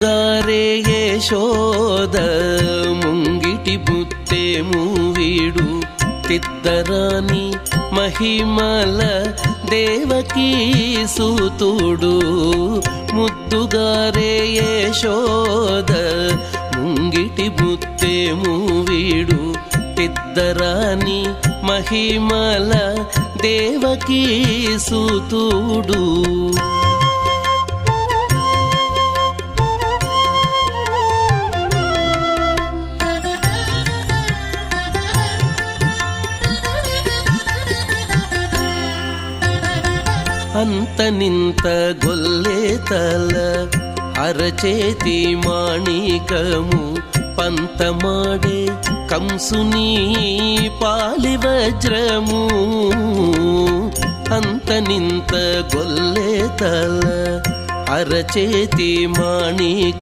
గారే యశోద ముంగిటి బుత్తే మూవీడు తిద్దరాని మహిమల దేవకీ సూతుడు. ముద్దుగారే యశోద ముంగిటి బుత్తే మూవీడు తిద్దరాని మహిమల దేవకీ సూతుడు. అంత నింత గొల్లేతల అరచేతి మాణికము పంతమాడే కంసుని పాలి వజ్రము. అంత నింత గొల్లేతల అరచేతి మాణిక